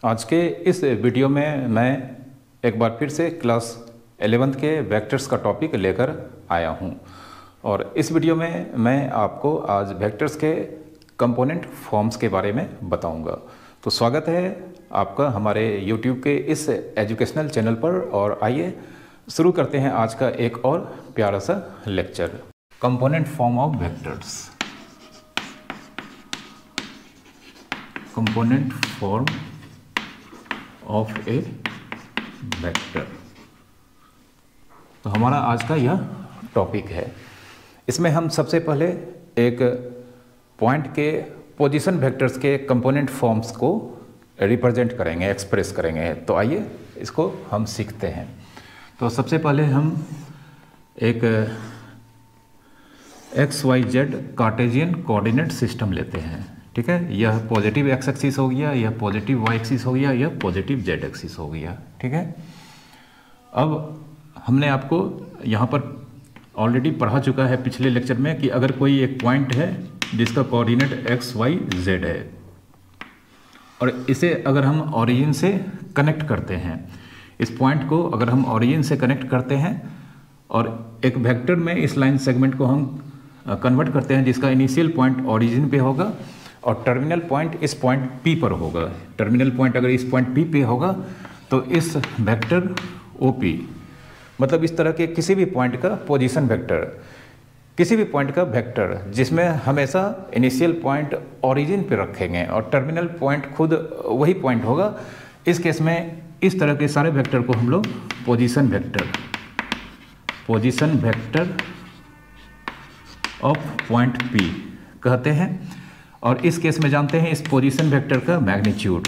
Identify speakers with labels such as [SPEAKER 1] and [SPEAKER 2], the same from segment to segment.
[SPEAKER 1] आज के इस वीडियो में मैं एक बार फिर से क्लास 11th के वेक्टर्स का टॉपिक लेकर आया हूं और इस वीडियो में मैं आपको आज वेक्टर्स के कंपोनेंट फॉर्म्स के बारे में बताऊंगा। तो स्वागत है आपका हमारे YouTube के इस एजुकेशनल चैनल पर और आइए शुरू करते हैं आज का एक और प्यारा सा lecture. Component form of vectors, component form of A vector. तो हमारा आज का यह टॉपिक है। इसमें हम सबसे पहले एक पॉइंट के पोजीशन वेक्टर्स के कंपोनेंट फॉर्म्स को रिप्रेजेंट करेंगे, एक्सप्रेस करेंगे। तो आइए इसको हम सीखते हैं। तो सबसे पहले हम एक XYZ कार्टेशियन कोऑर्डिनेट सिस्टम लेते हैं। ठीक है, यह पॉजिटिव एक्स एक्सिस हो गया, यह पॉजिटिव वाई एक्सिस हो गया, यह पॉजिटिव जेड एक्सिस हो गया। ठीक है, अब हमने आपको यहाँ पर ऑलरेडी पढ़ा चुका है पिछले लेक्चर में कि अगर कोई एक पॉइंट है जिसका कोऑर्डिनेट एक्स वाई जेड है और इसे अगर हम ऑरिजिन से कनेक्ट करते हैं, इस पॉइंट को अगर हम ऑरिजिन से कनेक्ट करते हैं और एक वेक्टर में इस लाइन सेगमेंट को हम कन्वर्ट करते हैं जिसका इनिशियल पॉइंट ऑरिजिन पे होगा और टर्मिनल पॉइंट इस पॉइंट P पर होगा। टर्मिनल पॉइंट अगर इस पॉइंट P पे होगा तो इस वेक्टर OP, मतलब इस तरह के किसी भी पॉइंट का पोजीशन वेक्टर, किसी भी पॉइंट का वेक्टर जिसमें हमेशा इनिशियल पॉइंट ऑरिजिन पे रखेंगे और टर्मिनल पॉइंट खुद वही पॉइंट होगा। इस केस में इस तरह के सारे वेक्टर को हम लोग position vector of point P कहते हैं। और इस केस में जानते हैं इस पोजीशन वेक्टर का मैग्नीट्यूड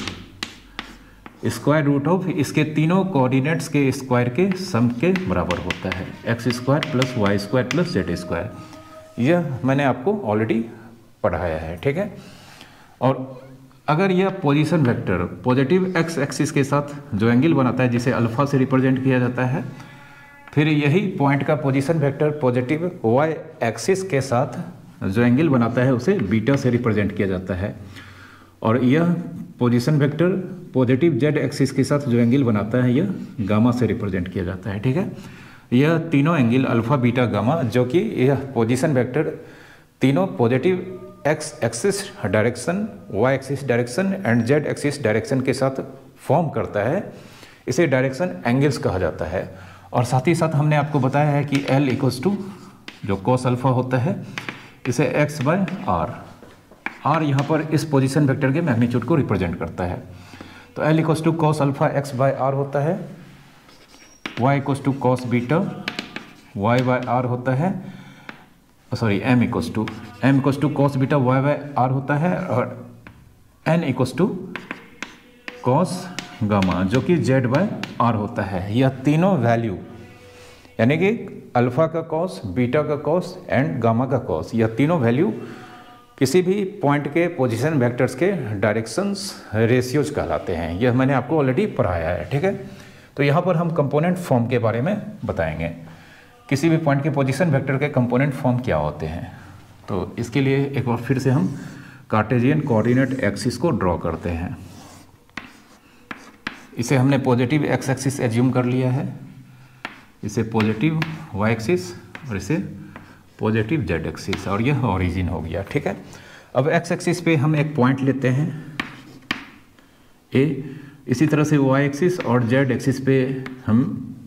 [SPEAKER 1] स्क्वायर रूट ऑफ इसके तीनों कोऑर्डिनेट्स के स्क्वायर के सम के बराबर होता है, X square plus Y square plus Z square. यह मैंने आपको ऑलरेडी पढ़ाया है। ठीक है, और अगर यह position vector positive X axis के साथ जो एंगल बनाता है जिसे अल्फा से रिप्रेजेंट किया जाता है, फिर यही पॉइंट का position vector positive Y axis के साथ जो एंगल बनाता है उसे बीटा से रिप्रेजेंट किया जाता है। और यह position vector positive Z axis के साथ जो एंगल बनाता है यह गामा से रिप्रेजेंट किया जाता है। ठीक है, यह तीनों एंगल अल्फा बीटा गामा जो कि यह पोजीशन वेक्टर तीनों positive X axis direction, Y axis direction and Z axis direction के साथ फॉर्म करता है, इसे डायरेक्शन एंगल्स कहा जाता है। और साथ ही साथ हमने आपको बताया है कि L इक्वल्स टू जो कॉस अल्फा होता है इसे x बाय आर यहाँ पर इस पोजीशन वेक्टर के मैग्नीट्यूड को रिप्रेजेंट करता है। तो L equals to cos alpha x by R होता है, y equals to cos beta y by R होता है, sorry m equals to cos beta y by R होता है, और n equals to cos gamma जो कि z बाय आर होता है। यह तीनों वैल्यू यानी कि अल्फा का कॉस, बीटा का कॉस एंड गामा का कॉस, यह तीनों वैल्यू किसी भी पॉइंट के पोजीशन वेक्टर्स के डायरेक्शंस रेशियोज कहलाते हैं। यह मैंने आपको ऑलरेडी पढ़ाया है। ठीक है, तो यहाँ पर हम कंपोनेंट फॉर्म के बारे में बताएंगे, किसी भी पॉइंट के पोजीशन वेक्टर के कंपोनेंट फॉर्म क्या होते हैं। तो इसके लिए एक बार फिर से हम कार्टेशियन कोऑर्डिनेट एक्सिस को ड्रॉ करते हैं। इसे हमने पॉजिटिव एक्स एक्सिस एज्यूम कर लिया है, इसे पॉजिटिव वाई एक्सिस और इसे पॉजिटिव जेड एक्सिस, और यह ऑरिजिन हो गया। ठीक है, अब एक्स एक्सिस पे हम एक पॉइंट लेते हैं ए, इसी तरह से वाई एक्सिस और जेड एक्सिस पे हम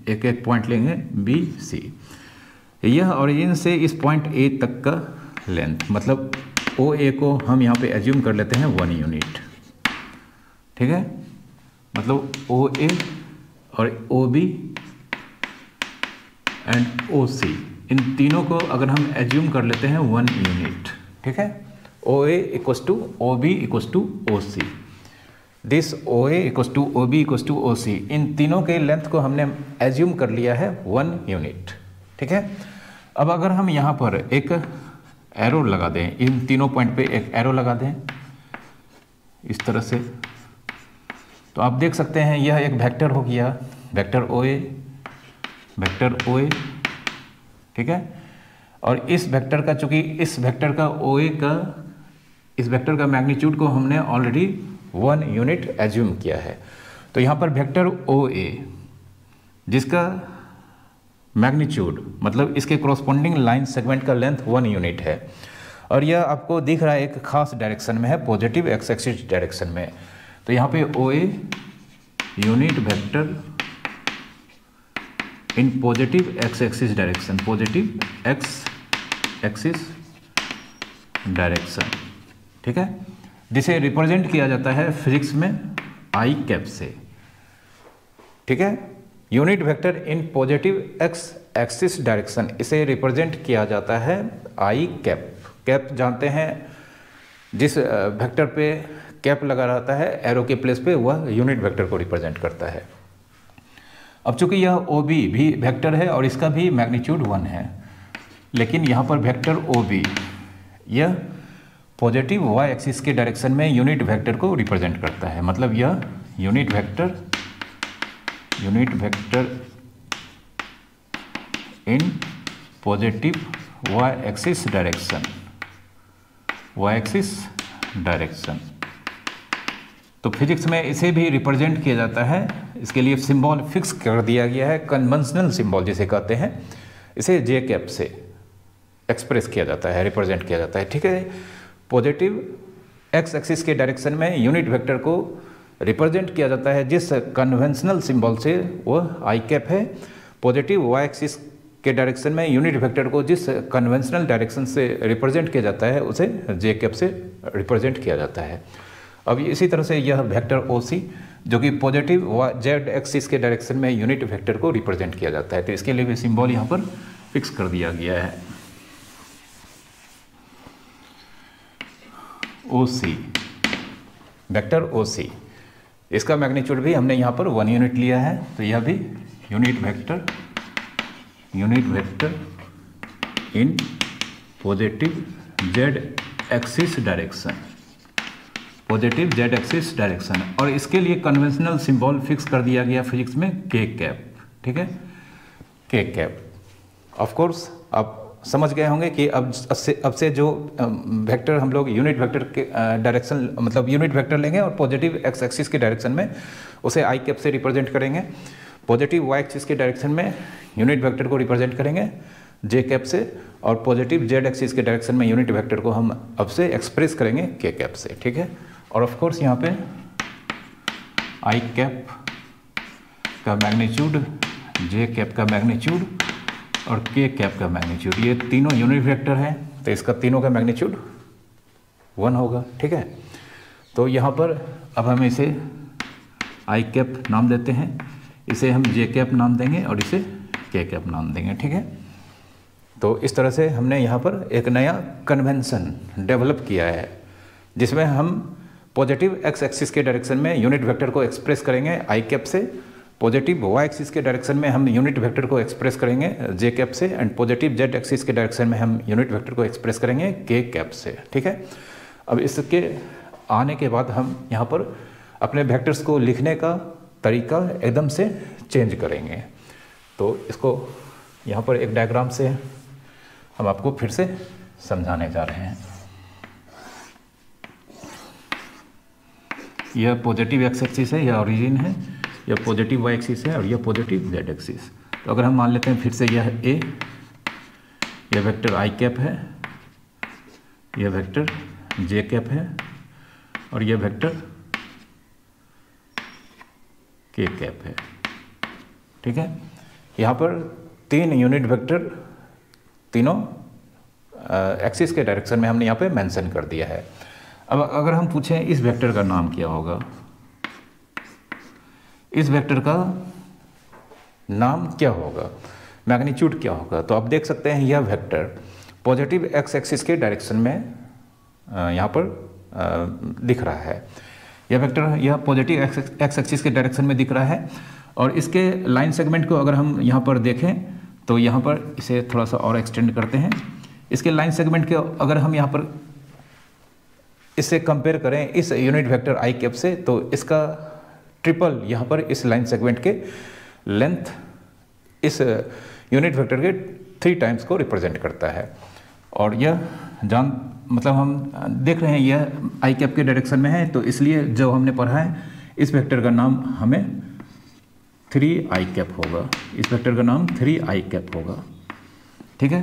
[SPEAKER 1] एक एक पॉइंट लेंगे बी सी। यह ऑरिजिन से इस पॉइंट ए तक का लेंथ, मतलब ओ ए को हम यहाँ पे एज्यूम कर लेते हैं 1 यूनिट। ठीक है, मतलब ओ ए और O B and O C, इन तीनों को अगर हम एज्यूम कर लेते हैं 1 यूनिट। ठीक है, O A equals to O B equals to O C, this O A equals to O B equals to O C, इन तीनों के लेंथ को हमने एज्यूम कर लिया है 1 यूनिट। ठीक है, अब अगर हम यहाँ पर एक एरो लगा दें, इन तीनों पॉइंट पे एक एरो लगा दें इस तरह से, तो आप देख सकते हैं यह एक वेक्टर हो गया, वेक्टर ओ ए, वेक्टर ओ ए। ठीक है, और इस वेक्टर का, चूंकि इस वेक्टर का ओ ए का, इस वेक्टर का मैग्नीट्यूड को हमने ऑलरेडी 1 यूनिट एज्यूम किया है। तो यहाँ पर वेक्टर OA जिसका मैग्नीट्यूड मतलब इसके कॉरस्पॉन्डिंग लाइन सेगमेंट का लेंथ 1 यूनिट है और यह आपको दिख रहा है एक खास डायरेक्शन में है, पॉजिटिव एक्स एक्सिस डायरेक्शन में। तो यहाँ पे OA unit vector in positive X axis direction, positive X axis direction, ठीक है, जिसे रिप्रेजेंट किया जाता है फिजिक्स में आई कैप से, ठीक है। Unit vector in positive X axis direction, इसे रिप्रेजेंट किया जाता है आई कैप। कैप जानते हैं, जिस वेक्टर पे कैप लगा रहता है एरो के प्लेस पे, वह यूनिट वेक्टर को रिप्रेजेंट करता है। अब चूंकि यह OB भी वेक्टर है और इसका भी मैग्नीट्यूड 1 है, लेकिन यहाँ पर वेक्टर OB यह पॉजिटिव y एक्सिस के डायरेक्शन में यूनिट वेक्टर को रिप्रेजेंट करता है। मतलब यह unit vector in positive y axis direction, तो फिजिक्स में इसे भी रिप्रेजेंट किया जाता है। इसके लिए सिंबल फिक्स कर दिया गया है, कन्वेंशनल सिंबल जिसे कहते हैं, इसे जे कैप से एक्सप्रेस किया जाता है, रिप्रेजेंट किया जाता है, ठीक है। पॉजिटिव एक्स एक्सिस के डायरेक्शन में यूनिट वेक्टर को रिप्रेजेंट किया जाता है जिस कन्वेंशनल सिंबल से, वह आई कैप है। पॉजिटिव वाई एक्सिस के डायरेक्शन में यूनिट वेक्टर को जिस कन्वेंशनल डायरेक्शन से रिप्रेजेंट किया जाता है उसे जे कैप से रिप्रेजेंट किया जाता है। अब इसी तरह से यह वेक्टर OC जो कि पॉजिटिव जेड एक्सिस के डायरेक्शन में यूनिट वेक्टर को रिप्रेजेंट किया जाता है, तो इसके लिए भी सिंबल यहाँ पर फिक्स कर दिया गया है। OC, वेक्टर OC, इसका मैग्नीट्यूड भी हमने यहाँ पर 1 यूनिट लिया है, तो यह भी unit vector in positive Z axis direction, और इसके लिए कन्वेंशनल सिंबल फिक्स कर दिया गया फिजिक्स में के कैप, ठीक है, के कैप। ऑफ कोर्स आप समझ गए होंगे कि अब से जो वेक्टर हम लोग यूनिट वेक्टर के डायरेक्शन, मतलब यूनिट वेक्टर लेंगे और पॉजिटिव एक्स एक्सिस के डायरेक्शन में उसे आई कैप से रिप्रेजेंट करेंगे, पॉजिटिव वाई एक्सिस के डायरेक्शन में यूनिट वेक्टर को रिप्रेजेंट करेंगे जे कैप से, और पॉजिटिव जेड एक्सिस के डायरेक्शन में यूनिट वेक्टर को हम अब से एक्सप्रेस करेंगे के कैप से, ठीक है। और ऑफ कोर्स यहाँ पे आई कैप का मैग्नीट्यूड, जे कैप का मैग्नीट्यूड और के कैप का मैग्नीट्यूड, ये तीनों यूनिट वेक्टर हैं, तो इसका तीनों का मैग्नीट्यूड 1 होगा, ठीक है। तो यहाँ पर अब हम इसे आई कैप नाम देते हैं, इसे हम जे कैप नाम देंगे और इसे के कैप नाम देंगे, ठीक है। तो इस तरह से हमने यहाँ पर एक नया कन्वेंशन डेवलप किया है जिसमें हम पॉजिटिव एक्स एक्सिस के डायरेक्शन में यूनिट वेक्टर को एक्सप्रेस करेंगे आई कैप से, पॉजिटिव वाई एक्सिस के डायरेक्शन में हम यूनिट वेक्टर को एक्सप्रेस करेंगे जे कैप से, एंड पॉजिटिव जेड एक्सिस के डायरेक्शन में हम यूनिट वेक्टर को एक्सप्रेस करेंगे के कैप से, ठीक है। अब इसके आने के बाद हम यहाँ पर अपने वेक्टर्स को लिखने का तरीका एकदम से चेंज करेंगे। तो इसको यहाँ पर एक डायग्राम से हम आपको फिर से समझाने जा रहे हैं। यह पॉजिटिव एक्स एक्सिस है, यह ओरिजिन है, यह पॉजिटिव वाई एक्सिस है और यह पॉजिटिव जेड एक्सिस। तो अगर हम मान लेते हैं फिर से यह ए, यह वेक्टर आई कैप है, यह वेक्टर जे कैप है और यह वेक्टर के कैप है, ठीक है। यहाँ पर 3 यूनिट वेक्टर तीनों एक्सिस के डायरेक्शन में हमने यहाँ पे मेंशन कर दिया है। अब अगर हम पूछें इस वेक्टर का नाम क्या होगा, इस वेक्टर का नाम क्या होगा, मैग्नीट्यूड क्या होगा, तो आप देख सकते हैं यह वेक्टर पॉजिटिव एक्स एक्सिस के डायरेक्शन में यहाँ पर दिख रहा है। यह वेक्टर यह पॉजिटिव एक्स एक्सिस के डायरेक्शन में दिख रहा है और इसके लाइन सेगमेंट को अगर हम यहाँ पर देखें तो यहाँ पर इसे थोड़ा सा और एक्सटेंड करते हैं। इसके लाइन सेगमेंट के अगर हम यहाँ पर इससे कंपेयर करें इस यूनिट वेक्टर आई कैप से, तो इसका ट्रिपल यहाँ पर इस लाइन सेगमेंट के लेंथ इस यूनिट वेक्टर के 3 टाइम्स को रिप्रेजेंट करता है। और यह मतलब हम देख रहे हैं यह आई कैप के डायरेक्शन में है, तो इसलिए जो हमने पढ़ा है इस वेक्टर का नाम हमें 3i कैप होगा, इस वेक्टर का नाम 3i कैप होगा। ठीक है,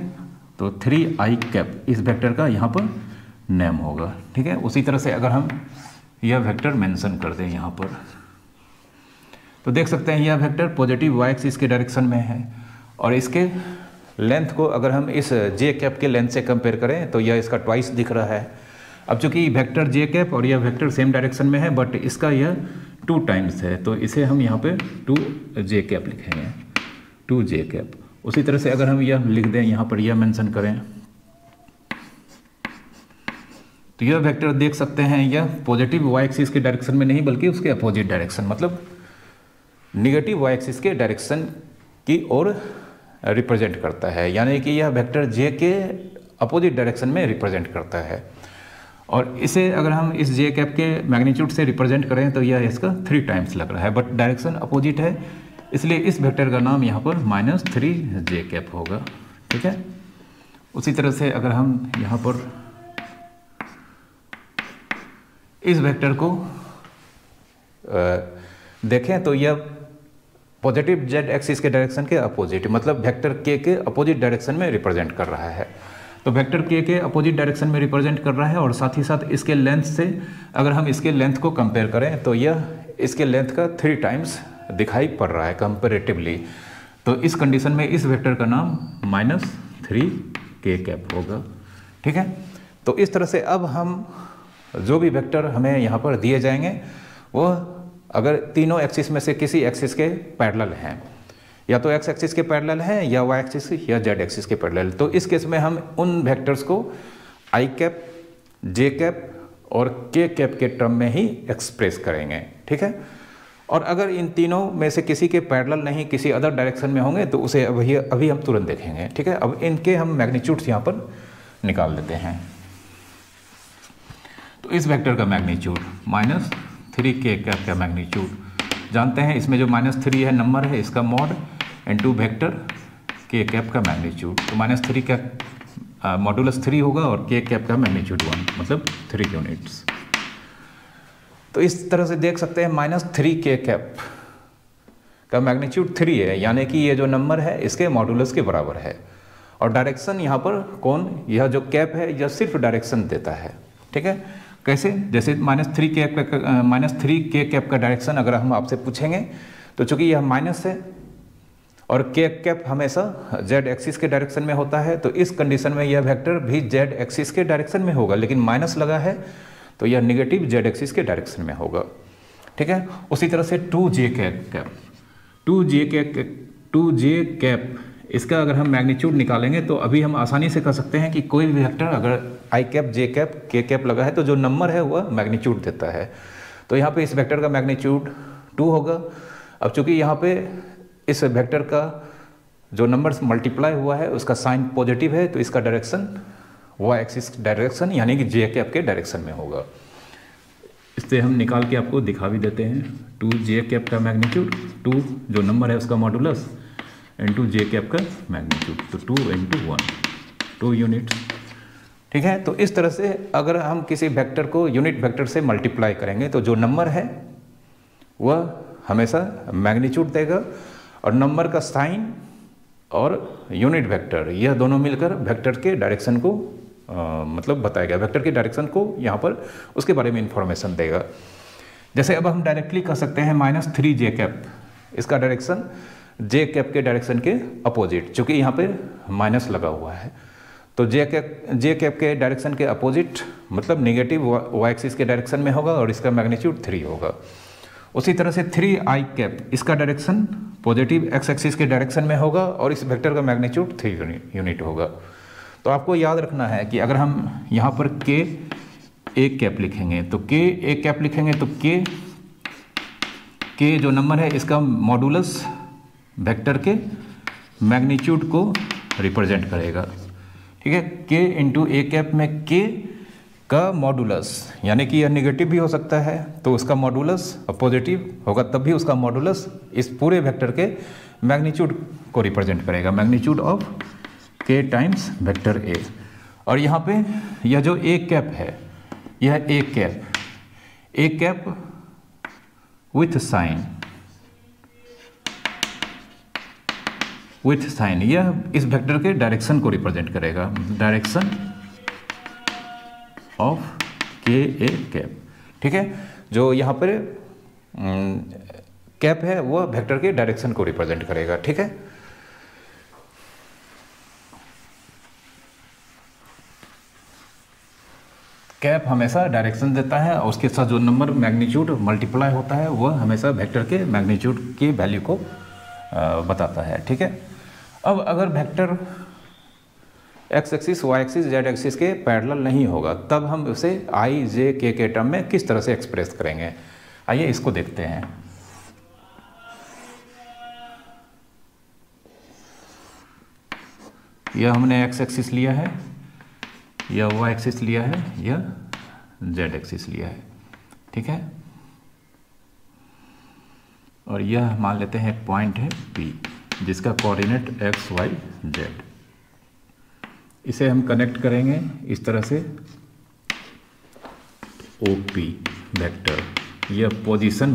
[SPEAKER 1] तो 3i कैप इस वेक्टर का यहाँ पर नेम होगा। ठीक है, उसी तरह से अगर हम यह वेक्टर मेंशन कर दें यहाँ पर, तो देख सकते हैं यह वेक्टर पॉजिटिव वाई एक्सिस के डायरेक्शन में है, और इसके लेंथ को अगर हम इस जे कैप के लेंथ से कंपेयर करें तो यह इसका ट्वाइस दिख रहा है। अब चूंकि वेक्टर जे कैप और यह वेक्टर सेम डायरेक्शन में है, बट इसका यह 2 टाइम्स है, तो इसे हम यहाँ पे 2j कैप लिखेंगे, 2j कैप। उसी तरह से अगर हम यह लिख दें यहाँ पर, यह मेंशन करें, तो यह वेक्टर देख सकते हैं यह पॉजिटिव वाई एक्सिस के डायरेक्शन में नहीं बल्कि उसके अपोजिट डायरेक्शन, मतलब निगेटिव वाई एक्सिस के डायरेक्शन की ओर रिप्रेजेंट करता है, यानी कि यह वेक्टर जे के अपोजिट डायरेक्शन में रिप्रेजेंट करता है। और इसे अगर हम इस जे कैप के मैग्नीट्यूड से रिप्रेजेंट करें तो यह इसका 3 टाइम्स लग रहा है, बट डायरेक्शन अपोजिट है, इसलिए इस वेक्टर का नाम यहाँ पर -3j कैप होगा। ठीक है, उसी तरह से अगर हम यहाँ पर इस वेक्टर को देखें तो यह पॉजिटिव जेड एक्सिस के डायरेक्शन के अपोजिट, मतलब वेक्टर के अपोजिट डायरेक्शन में रिप्रेजेंट कर रहा है। तो वेक्टर के अपोजिट डायरेक्शन में रिप्रेजेंट कर रहा है, और साथ ही साथ इसके लेंथ से अगर हम इसके लेंथ को कंपेयर करें तो यह इसके लेंथ का 3 टाइम्स दिखाई पड़ रहा है कंपेरेटिवली। तो इस कंडीशन में इस वेक्टर का नाम -3k कैप होगा। ठीक है, तो इस तरह से अब हम जो भी वेक्टर हमें यहाँ पर दिए जाएंगे वह अगर तीनों एक्सिस में से किसी एक्सिस के पैरेलल हैं, या तो एक्स एक्सिस के पैरेलल हैं या वाई एक्सिस या जेड एक्सिस के पैरेलल, तो इस केस में हम उन वेक्टर्स को आई कैप, जे कैप और के कैप के टर्म में ही एक्सप्रेस करेंगे। ठीक है, और अगर इन तीनों में से किसी के पैरेलल नहीं किसी अदर डायरेक्शन में होंगे तो उसे अभी हम तुरंत देखेंगे। ठीक है, अब इनके हम मैग्नीट्यूड्स यहाँ पर निकाल लेते हैं। तो इस वेक्टर का मैग्नीट्यूड -3k कैप का मैग्नीट्यूड जानते हैं, इसमें जो -3 है नंबर है, इसका mod into vector k cap का मैग्नीट्यूड, तो -3 का मॉडुलस 3 होगा और k कैप का मैग्नीट्यूड 1, मतलब 3 यूनिट्स। तो इस तरह से देख सकते हैं -3k कैप का मैग्नीट्यूड 3 है, यानी कि ये जो नंबर है इसके मॉडुलस के बराबर है, और डायरेक्शन यहाँ पर कौन, यह जो कैप है यह सिर्फ डायरेक्शन देता है। ठीक है, कैसे, जैसे -3k कैप का डायरेक्शन अगर हम आपसे पूछेंगे तो चूंकि यह माइनस है और k कैप हमेशा z एक्सिस के डायरेक्शन में होता है, तो इस कंडीशन में यह वेक्टर भी z एक्सिस के डायरेक्शन में होगा, लेकिन माइनस लगा है तो यह निगेटिव z एक्सिस के डायरेक्शन में होगा। ठीक है, उसी तरह से 2j कैप इसका अगर हम मैग्नीट्यूड निकालेंगे तो अभी हम आसानी से कर सकते हैं कि कोई भी वेक्टर अगर आई कैप, जे कैप, के कैप लगा है तो जो नंबर है वह मैग्नीट्यूड देता है। तो यहाँ पे इस वेक्टर का मैग्नीट्यूड 2 होगा। अब चूंकि यहाँ पे इस वेक्टर का जो नंबर मल्टीप्लाई हुआ है उसका साइन पॉजिटिव है, तो इसका डायरेक्शन वाई एक्सिस डायरेक्शन यानी कि जे कैप के डायरेक्शन में होगा। इससे हम निकाल के आपको दिखा भी देते हैं। 2j कैप का मैग्नीट्यूड, 2 जो नंबर है उसका मॉडुलस इंटू जे कैप का मैग्नीट्यूड, तो 2 × 1, 2 यूनिट्स। ठीक है, तो इस तरह से अगर हम किसी वेक्टर को यूनिट वेक्टर से मल्टीप्लाई करेंगे तो जो नंबर है वह हमेशा मैग्नीट्यूड देगा, और नंबर का साइन और यूनिट वेक्टर यह दोनों मिलकर वेक्टर के डायरेक्शन को मतलब बताएगा, वेक्टर के डायरेक्शन को यहाँ पर उसके बारे में इंफॉर्मेशन देगा। जैसे अब हम डायरेक्टली कह सकते हैं -3j कैप, इसका डायरेक्शन जे कैप के डायरेक्शन के अपोजिट, चूँकि यहाँ पे माइनस लगा हुआ है, तो जे कैप के डायरेक्शन के अपोजिट मतलब निगेटिव वाई एक्सिस के डायरेक्शन में होगा और इसका मैग्नीट्यूड 3 होगा। उसी तरह से 3i कैप, इसका डायरेक्शन पॉजिटिव एक्स एक्सिस के डायरेक्शन में होगा और इस वेक्टर का मैग्नीट्यूड 3 यूनिट होगा। तो आपको याद रखना है कि अगर हम यहाँ पर k कैप लिखेंगे तो k लिखेंगे तो k जो नंबर है इसका मॉडुलस वेक्टर के मैग्नीट्यूड को रिप्रेजेंट करेगा। ठीक है, k × a कैप में k का मॉडुलस, यानी कि यह निगेटिव भी हो सकता है तो उसका मॉडुलस पॉजिटिव होगा, तब भी उसका मॉडुलस इस पूरे वेक्टर के मैग्नीट्यूड को रिप्रेजेंट करेगा, magnitude of k times vector a। और यहाँ पे यह जो ए कैप है, यह ए कैप विथ साइन, यह इस वेक्टर के डायरेक्शन को रिप्रेजेंट करेगा, डायरेक्शन ऑफ के ए कैप। ठीक है, जो यहाँ पर कैप है वह वेक्टर के डायरेक्शन को रिप्रेजेंट करेगा। ठीक है, कैप हमेशा डायरेक्शन देता है और उसके साथ जो नंबर मैग्नीट्यूड मल्टीप्लाई होता है वह हमेशा वेक्टर के मैग्नीट्यूड की वैल्यू को बताता है। ठीक है, अब अगर vector X axis, Y axis, Z axis के पैरेलल नहीं होगा तब हम उसे आई जे के टर्म में किस तरह से एक्सप्रेस करेंगे, आइए इसको देखते हैं। यह हमने एक्स एक्सिस लिया है, यह वाई एक्सिस लिया है, यह जेड एक्सिस लिया है। ठीक है, और यह मान लेते हैं एक पॉइंट है P जिसका कोऑर्डिनेट एक्स वाई जेड। इसे हम कनेक्ट करेंगे इस तरह से, OP वेक्टर, यह position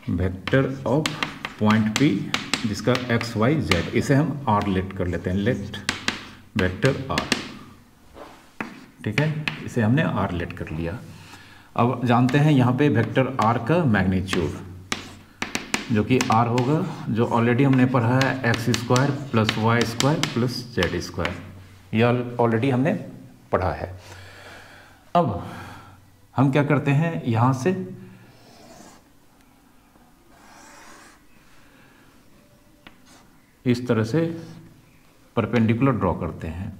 [SPEAKER 1] vector of point P जिसका एक्स वाई जेड, इसे हम R लेट कर लेते हैं, लेट वेक्टर R। ठीक है, इसे हमने R लेट कर लिया। अब जानते हैं यहाँ पे वेक्टर R का मैग्नीट्यूड जो कि R होगा, जो ऑलरेडी हमने पढ़ा है X square plus Y square plus Z square, यह ऑलरेडी हमने पढ़ा है। अब हम क्या करते हैं, यहाँ से इस तरह से परपेंडिकुलर ड्रॉ करते हैं।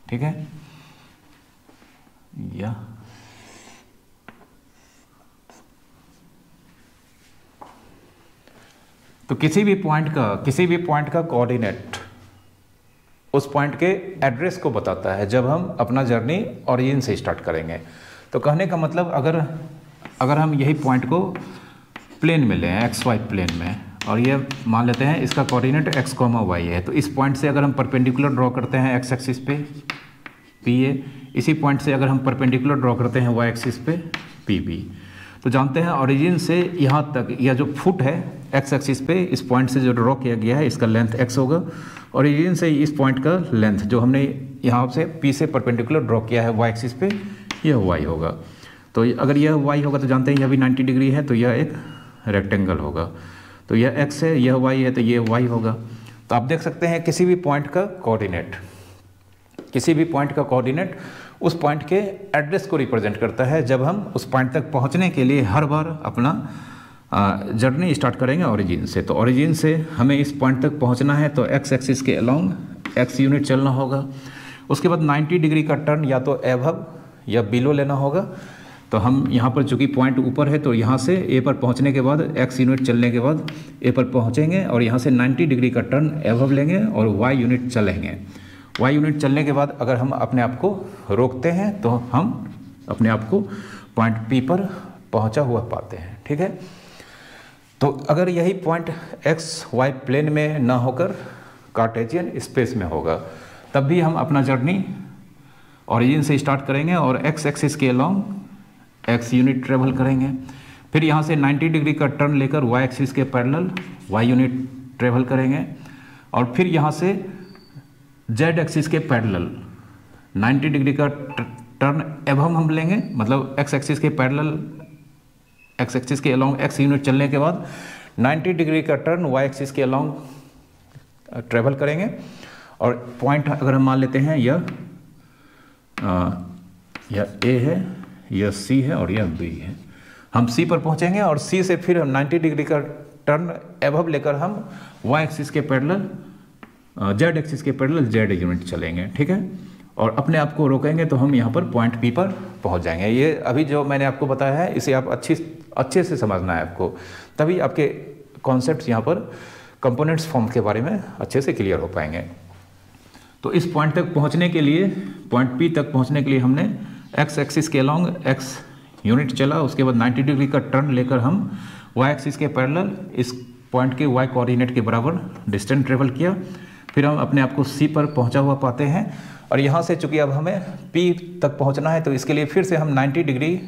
[SPEAKER 1] ठीक है, या तो किसी भी पॉइंट का कोऑर्डिनेट उस पॉइंट के एड्रेस को बताता है जब हम अपना जर्नी ओरिजिन से स्टार्ट करेंगे। तो कहने का मतलब अगर हम यही पॉइंट को प्लेन में लें, एक्स वाई प्लेन में, और ये मान लेते हैं इसका कोऑर्डिनेट एक्स कॉमा वाई है, तो इस पॉइंट से अगर हम परपेंडिकुलर ड्रॉ करते हैं एक्स एक्सिस पे पी ए, इसी पॉइंट से अगर हम परपेंडिकुलर ड्रॉ करते हैं वाई एक्सिस पे पी बी, तो जानते हैं ओरिजिन से यहाँ तक यह जो फुट है एक्स एक्सिस पे, इस पॉइंट से जो ड्रॉ किया गया है इसका लेंथ एक्स होगा, ओरिजिन से इस पॉइंट का लेंथ जो हमने यहाँ से पी से परपेंडिकुलर ड्रॉ किया है वाई एक्सिस पे, यह वाई होगा। तो अगर यह वाई होगा तो जानते हैं यह भी 90 डिग्री है, तो यह एक रेक्टेंगल होगा। तो यह एक्स है, यह वाई है, तो यह वाई होगा। तो आप देख सकते हैं किसी भी पॉइंट का कोऑर्डिनेट उस पॉइंट के एड्रेस को रिप्रेजेंट करता है जब हम उस पॉइंट तक पहुंचने के लिए हर बार अपना जर्नी स्टार्ट करेंगे ओरिजिन से। तो ओरिजिन से हमें इस पॉइंट तक पहुंचना है तो एक्स एक्सिस के अलोंग एक्स यूनिट चलना होगा। उसके बाद 90 डिग्री का टर्न या तो एबव या बिलो लेना होगा। तो हम यहाँ पर चूँकि पॉइंट ऊपर है तो यहाँ से ए पर पहुँचने के बाद एक्स यूनिट चलने के बाद ए पर पहुँचेंगे और यहाँ से 90 डिग्री का टर्न एबव लेंगे और वाई यूनिट चलेंगे। वाई यूनिट चलने के बाद अगर हम अपने आप को रोकते हैं तो हम अपने आप को पॉइंट पी पर पहुँचा हुआ पाते हैं। ठीक है, तो अगर यही पॉइंट एक्स वाई प्लेन में ना होकर कार्टेशियन स्पेस में होगा तब भी हम अपना जर्नी ओरिजिन से स्टार्ट करेंगे और एक्स एक्सिस के अलोंग एक्स यूनिट ट्रेवल करेंगे। फिर यहाँ से 90 डिग्री का टर्न लेकर वाई एक्सिस के पैरेलल वाई यूनिट ट्रेवल करेंगे और फिर यहाँ से जेड एक्सिस के पैरेलल 90 डिग्री का टर्न एबव हम लेंगे, मतलब एक्स एक्सिस के पैरेलल एक्स एक्सिस के अलोंग एक्स यूनिट चलने के बाद 90 डिग्री का टर्न वाई एक्सिस के अलोंग ट्रेवल करेंगे। और पॉइंट अगर हम मान लेते हैं यह ए है, यह सी है और यह बी है, हम सी पर पहुंचेंगे और सी से फिर हम 90 डिग्री का टर्न एबव लेकर हम वाई एक्सिस के पैरेलल जेड एक्सिस के पैरेलल जेड यूनिट चलेंगे। ठीक है, और अपने आप को रोकेंगे तो हम यहाँ पर पॉइंट पी पर पहुँच जाएंगे। ये अभी जो मैंने आपको बताया है इसे आप अच्छे से समझना है आपको, तभी आपके कॉन्सेप्ट्स यहाँ पर कंपोनेंट्स फॉर्म के बारे में अच्छे से क्लियर हो पाएंगे। तो इस पॉइंट तक पहुँचने के लिए, पॉइंट पी तक पहुँचने के लिए हमने एक्स एक्सिस के अलोंग एक्स यूनिट चला, उसके बाद 90 डिग्री का टर्न लेकर हम वाई एक्सिस के पैरेलल इस पॉइंट के वाई कोऑर्डिनेट के बराबर डिस्टेंस ट्रेवल किया, फिर हम अपने आप को सी पर पहुंचा हुआ पाते हैं। और यहाँ से चूंकि अब हमें पी तक पहुंचना है तो इसके लिए फिर से हम 90 डिग्री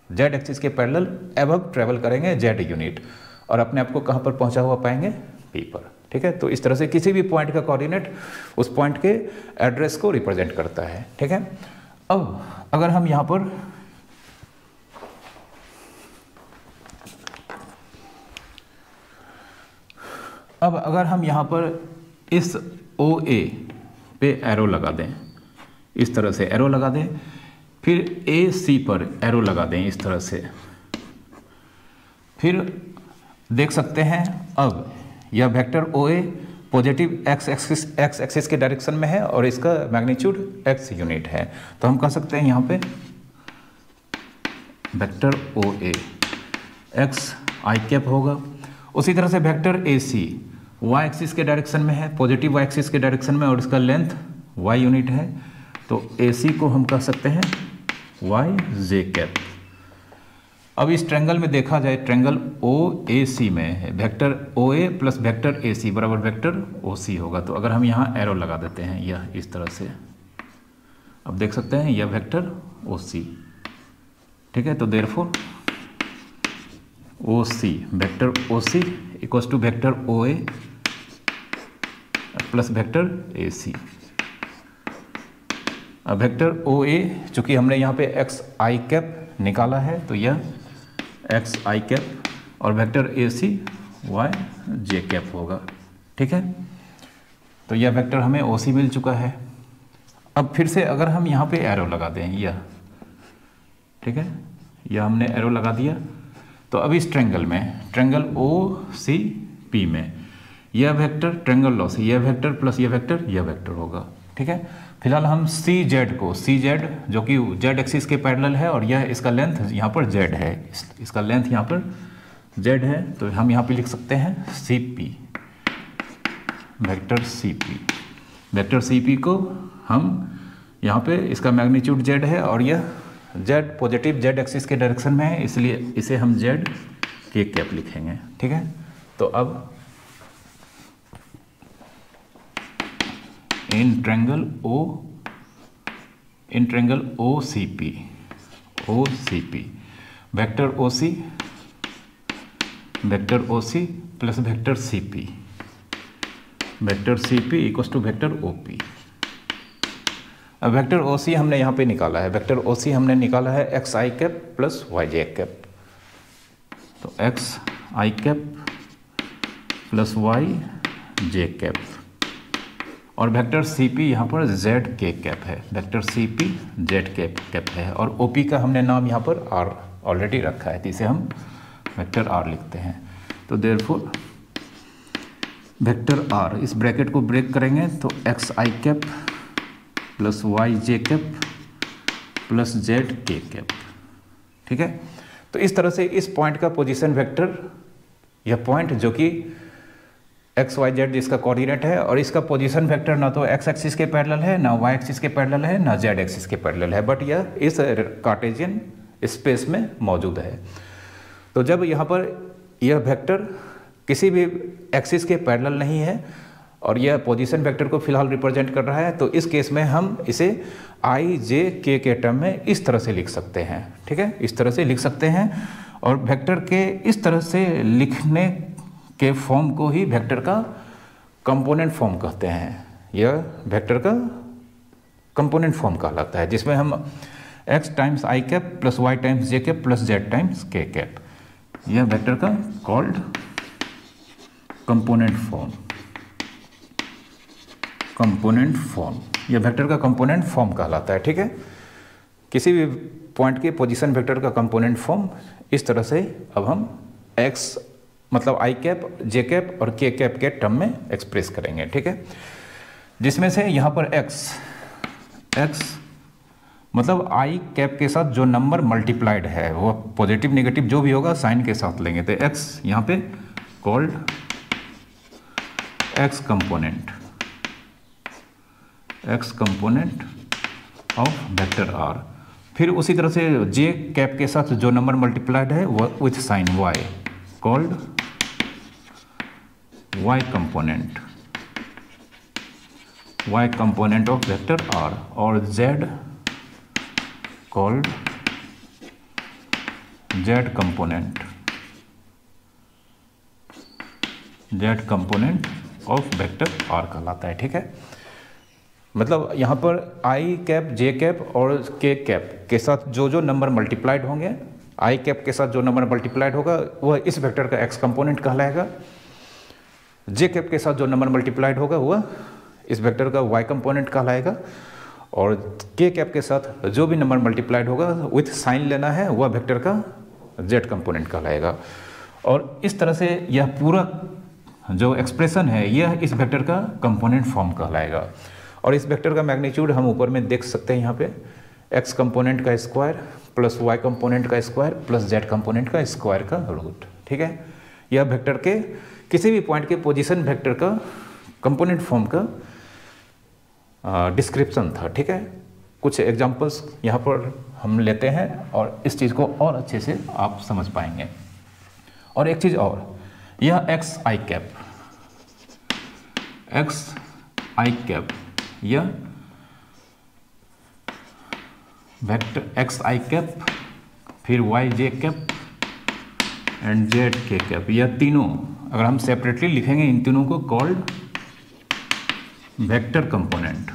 [SPEAKER 1] जेड एक्सिस के पैरेलल एबव ट्रेवल करेंगे जेड यूनिट, और अपने आप को कहाँ पर पहुंचा हुआ पाएंगे, पी पर। ठीक है, तो इस तरह से किसी भी पॉइंट का कोऑर्डिनेट उस पॉइंट के एड्रेस को रिप्रेजेंट करता है। ठीक है, अब अगर हम यहाँ पर इस ओ ए पे एरो लगा दें, इस तरह से एरो लगा दें, फिर ए सी पर एरो लगा दें इस तरह से, फिर देख सकते हैं अब यह वेक्टर ओ ए पॉजिटिव एक्स एक्सिस के डायरेक्शन में है और इसका मैग्नीट्यूड एक्स यूनिट है। तो हम कह सकते हैं यहाँ पे vector O A X I cap होगा। उसी तरह से vector A C Y axis के डायरेक्शन में है, पॉजिटिव वाई एक्सिस के डायरेक्शन में, और इसका लेंथ वाई यूनिट है। तो ए सी को हम कह सकते हैं वाई जे कैप। अब इस ट्रायंगल में देखा जाए, ट्रायंगल ओ ए सी में vector O A plus vector A C बराबर वेक्टर ओ सी होगा। तो अगर हम यहाँ एरो लगा देते हैं यह इस तरह से, अब देख सकते हैं यह वेक्टर ओ सी। ठीक है, तो therefore O C vector O C equals to vector O A plus vector A C. अब वेक्टर ओ ए चूंकि हमने यहाँ पे एक्स आई कैप निकाला है तो यह एक्स आई कैप, और vector A C Y J cap होगा। ठीक है, तो यह वेक्टर हमें ओ सी मिल चुका है। अब फिर से अगर हम यहाँ पे एरो लगा दें यह, ठीक है, यह हमने एरो लगा दिया, तो अब इस ट्रायंगल में, ट्रायंगल ओ सी पी में यह वेक्टर ट्रायंगल लॉस, यह वेक्टर प्लस यह वेक्टर होगा। ठीक है, फिलहाल हम सी जेड को, सी जेड जो कि जेड एक्सिस के पैरेलल है और यह इसका लेंथ यहाँ पर जेड है, इसका लेंथ यहाँ पर जेड है, तो हम यहाँ पे लिख सकते हैं C P, vector C P. Vector C P को हम यहाँ पे इसका मैग्नीट्यूड जेड है और यह जेड पॉजिटिव जेड एक्सिस के डायरेक्शन में है, इसलिए इसे हम जेड के कैप लिखेंगे। ठीक है, तो अब in triangle O C P vector O C plus vector C P equals to vector O P. अब वेक्टर ओ सी हमने यहाँ पे निकाला है, वेक्टर ओ सी हमने निकाला है एक्स आई कैप प्लस वाई जे कैप। तो एक्स आई कैप प्लस वाई जे कैप, और वेक्टर सी पी यहाँ पर जेड के कैप है, vector C P Z cap है, और ओ पी का हमने नाम यहाँ पर आर ऑलरेडी रखा है, तो इसे हम वेक्टर आर लिखते हैं। तो देयरफॉर वेक्टर आर, इस ब्रैकेट को ब्रेक करेंगे तो एक्स आई कैप प्लस वाई जे कैप प्लस जेड के कैप। ठीक है, तो इस तरह से इस पॉइंट का पोजीशन वेक्टर, यह पॉइंट जो कि एक्स वाई जेड इसका कोऑर्डिनेट है, और इसका पोजीशन वेक्टर ना तो एक्स एक्सिस के पैरेलल है, ना वाई एक्सिस के पैरेलल है, ना जेड एक्सिस के पैरेलल है, बट यह इस कार्टेशियन स्पेस में मौजूद है। तो जब यहाँ पर यह वेक्टर किसी भी एक्सिस के पैरेलल नहीं है और यह पोजीशन वेक्टर को फिलहाल रिप्रेजेंट कर रहा है, तो इस केस में हम इसे आई जे के टर्म में इस तरह से लिख सकते हैं। ठीक है, इस तरह से लिख सकते हैं, और वेक्टर के इस तरह से लिखने के फॉर्म को ही वेक्टर का कंपोनेंट फॉर्म कहते हैं। यह वेक्टर का कंपोनेंट फॉर्म कहलाता है, जिसमें हम x times I cap plus y times J cap plus z times के कैप, यह वेक्टर का कॉल्ड कंपोनेंट फॉर्म, यह वेक्टर का कंपोनेंट फॉर्म कहलाता है। ठीक है, किसी भी पॉइंट के पोजीशन वेक्टर का कंपोनेंट फॉर्म इस तरह से अब हम x मतलब आई कैप जे कैप और के कैप के टर्म में एक्सप्रेस करेंगे। ठीक है, जिसमें से यहाँ पर x मतलब आई कैप के साथ जो नंबर मल्टीप्लाइड है वो पॉजिटिव नेगेटिव जो भी होगा साइन के साथ लेंगे, तो x यहाँ पे called x component of vector r। फिर उसी तरह से जे कैप के साथ जो नंबर मल्टीप्लाइड है वो with sine y called y component of vector r, और z called z component of vector r कहलाता है। ठीक है, मतलब यहाँ पर i कैप, j कैप और k कैप के साथ जो जो नंबर मल्टीप्लाइड होंगे, i कैप के साथ जो नंबर मल्टीप्लाइड होगा वह इस वेक्टर का x कंपोनेंट कहलाएगा, j कैप के साथ जो नंबर मल्टीप्लाइड होगा वह इस वेक्टर का y कंपोनेंट कहलाएगा, और k कैप के साथ जो भी नंबर मल्टीप्लाइड होगा विथ साइन लेना है वह वेक्टर का z कंपोनेंट कहलाएगा। और इस तरह से यह पूरा जो एक्सप्रेशन है यह इस वेक्टर का कंपोनेंट फॉर्म कहलाएगा। और इस वेक्टर का मैग्नीट्यूड हम ऊपर में देख सकते हैं, यहाँ पे x कंपोनेंट का स्क्वायर प्लस y कंपोनेंट का स्क्वायर प्लस z कंपोनेंट का स्क्वायर का रूट। ठीक है, यह वेक्टर के किसी भी पॉइंट के पोजीशन वेक्टर का कंपोनेंट फॉर्म का डिस्क्रिप्शन था। ठीक है, कुछ एग्जांपल्स यहाँ पर हम लेते हैं और इस चीज़ को और अच्छे से आप समझ पाएंगे। और एक चीज़ और, यह एक्स आई कैप यह वेक्टर एक्स आई कैप, फिर y J cap and z के कैप, यह तीनों अगर हम सेपरेटली लिखेंगे इन तीनों को called vector component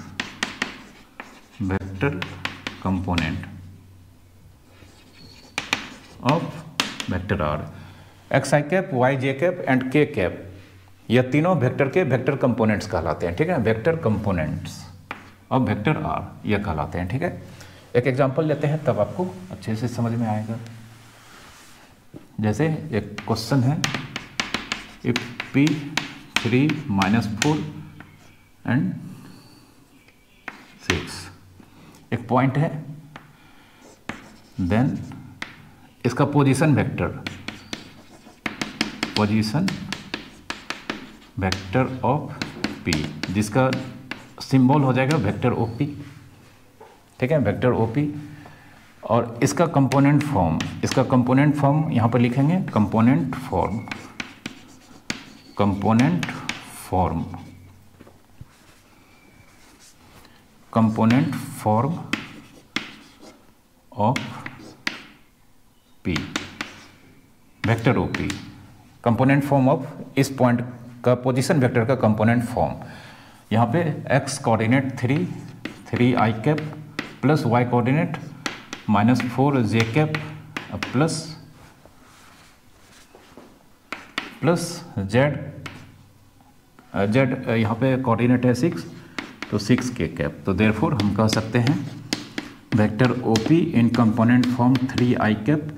[SPEAKER 1] of vector R. X I cap, y J cap and k cap, यह तीनों वेक्टर के वेक्टर कंपोनेंट्स कहलाते हैं। ठीक है, vector components of vector R यह कहलाते हैं। ठीक है, एक एग्जांपल लेते हैं तब आपको अच्छे से समझ में आएगा। जैसे एक क्वेश्चन है, इफ p3 - 4 एंड 6 एक पॉइंट है, देन इसका पोजीशन वेक्टर ऑफ p, जिसका सिंबल हो जाएगा वेक्टर OP। ठीक है, वेक्टर OP, और इसका कंपोनेंट फॉर्म यहाँ पर लिखेंगे component form of P, vector OP, component form of इस पॉइंट का पोजीशन वेक्टर का कंपोनेंट फॉर्म। यहाँ पे x coordinate 3 i cap plus y coordinate -4 j cap plus z यहाँ पे कोऑर्डिनेट है 6, तो 6 k कैप। तो देयरफॉर हम कह सकते हैं vector OP in component form 3 i cap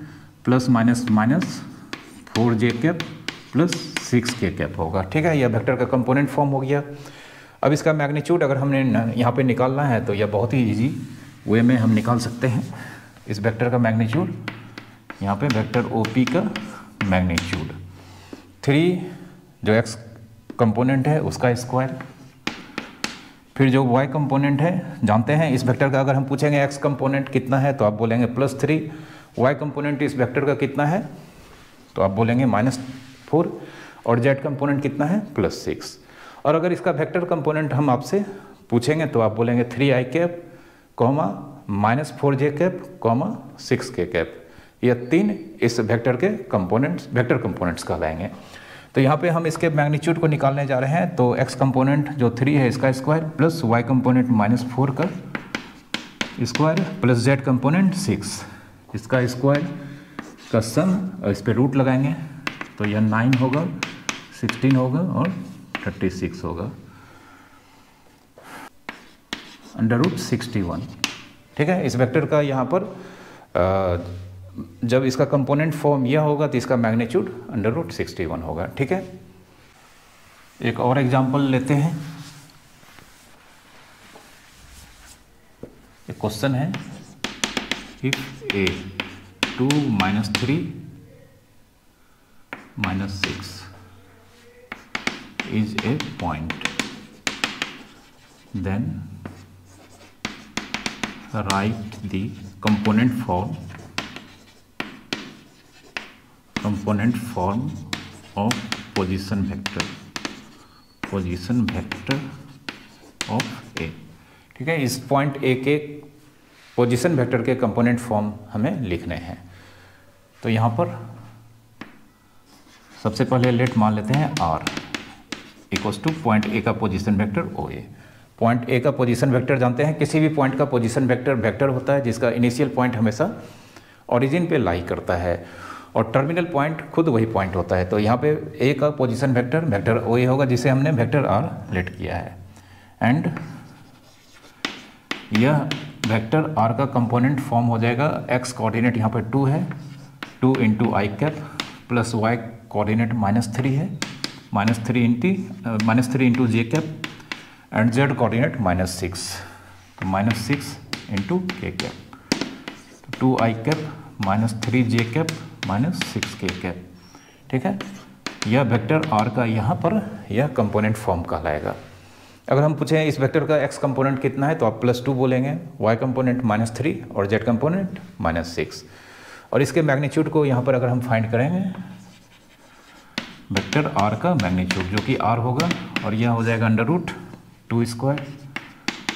[SPEAKER 1] plus -4 j cap plus 6 k cap होगा। ठीक है, यह वेक्टर का कंपोनेंट फॉर्म हो गया। अब इसका मैग्नीट्यूड अगर हमने यहाँ पे निकालना है तो यह बहुत ही इजी वे में हम निकाल सकते हैं। इस वेक्टर का मैग्नीट्यूड, यहाँ पे वेक्टर OP का मैग्नीट्यूड 3 जो x कंपोनेंट है उसका स्क्वायर, फिर जो y कंपोनेंट है, जानते हैं इस वेक्टर का अगर हम पूछेंगे x कंपोनेंट कितना है तो आप बोलेंगे +3, y कंपोनेंट इस वेक्टर का कितना है तो आप बोलेंगे -4, और z कंपोनेंट कितना है +6। और अगर इसका वेक्टर कंपोनेंट हम आपसे पूछेंगे तो आप बोलेंगे 3i cap, -4j cap, 6k cap, यह 3 इस वेक्टर के वेक्टर कंपोनेंट्स कहलाएंगे। तो यहाँ पे हम इसके मैग्नीट्यूड को निकालने जा रहे हैं। तो x कंपोनेंट जो 3 है इसका स्क्वायर प्लस y कंपोनेंट -4 का स्क्वायर प्लस z कंपोनेंट 6 इसका स्क्वायर का सम, और इस पर रूट लगाएंगे तो यह 9 होगा, 16 होगा और 36 होगा, √61। ठीक है, इस वेक्टर का यहाँ पर जब इसका कंपोनेंट फॉर्म यह होगा तो इसका मैग्नीट्यूड √61 होगा। ठीक है, एक और एग्जांपल लेते हैं। एक क्वेश्चन है, if a 2 - 3 - 6 is a point, then write the component form component form of position vector of A. ठीक है, इस पॉइंट ए के पोजीशन वेक्टर के कंपोनेंट फॉर्म हमें लिखने हैं। तो यहाँ पर सबसे पहले लेट मान लेते हैं R equals to point A का position vector O A. Point A का पोजीशन वेक्टर जानते हैं, किसी भी पॉइंट का पोजीशन वेक्टर होता है जिसका इनिशियल पॉइंट हमेशा ओरिजिन पे लाई करता है और टर्मिनल पॉइंट खुद वही पॉइंट होता है। तो यहाँ पे ए का पोजीशन वेक्टर ओ ए होगा जिसे हमने वेक्टर आर लेट किया है। एंड यह वेक्टर आर का कंपोनेंट फॉर्म हो जाएगा, एक्स कोऑर्डिनेट यहाँ पर 2 है, 2 इंटू आई कैप प्लस वाई कोऑर्डिनेट -3 है, -3 into J cap and Z coordinate -6, तो -6 इंटू के कैप, तो 2 आई कैप -3 जे कैप -6 के कैप। ठीक है, यह वेक्टर आर का यहाँ पर यह कंपोनेंट फॉर्म कहलाएगा। अगर हम पूछें इस वेक्टर का एक्स कंपोनेंट कितना है तो आप +2 बोलेंगे, वाई कंपोनेंट -3 और जेड कंपोनेंट -6। और इसके मैग्नीट्यूड को यहाँ पर अगर हम फाइंड करेंगे वेक्टर आर का मैग्नीट्यूड जो कि आर होगा, और यह हो जाएगा √2²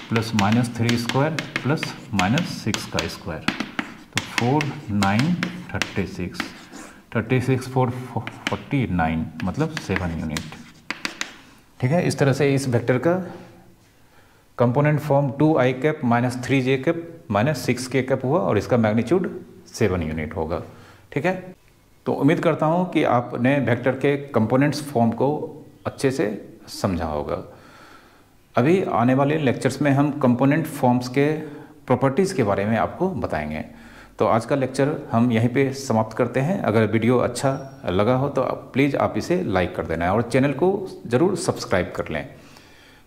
[SPEAKER 1] प्लस -3² प्लस -6 का स्क्वायर, तो 4 9 36 36 4 49 मतलब 7 यूनिट। ठीक है, इस तरह से इस वेक्टर का कंपोनेंट फॉर्म 2 आई कैप -3 जे कैप -6 के कैप हुआ और इसका मैग्नीट्यूड 7 यूनिट होगा। ठीक है, तो उम्मीद करता हूँ कि आपने वेक्टर के कंपोनेंट्स फॉर्म को अच्छे से समझा होगा। अभी आने वाले लेक्चर्स में हम कंपोनेंट फॉर्म्स के प्रॉपर्टीज़ के बारे में आपको बताएंगे। तो आज का लेक्चर हम यहीं पे समाप्त करते हैं। अगर वीडियो अच्छा लगा हो तो प्लीज़ आप इसे लाइक कर देना और चैनल को ज़रूर सब्सक्राइब कर लें।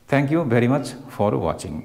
[SPEAKER 1] Thank you very much for watching.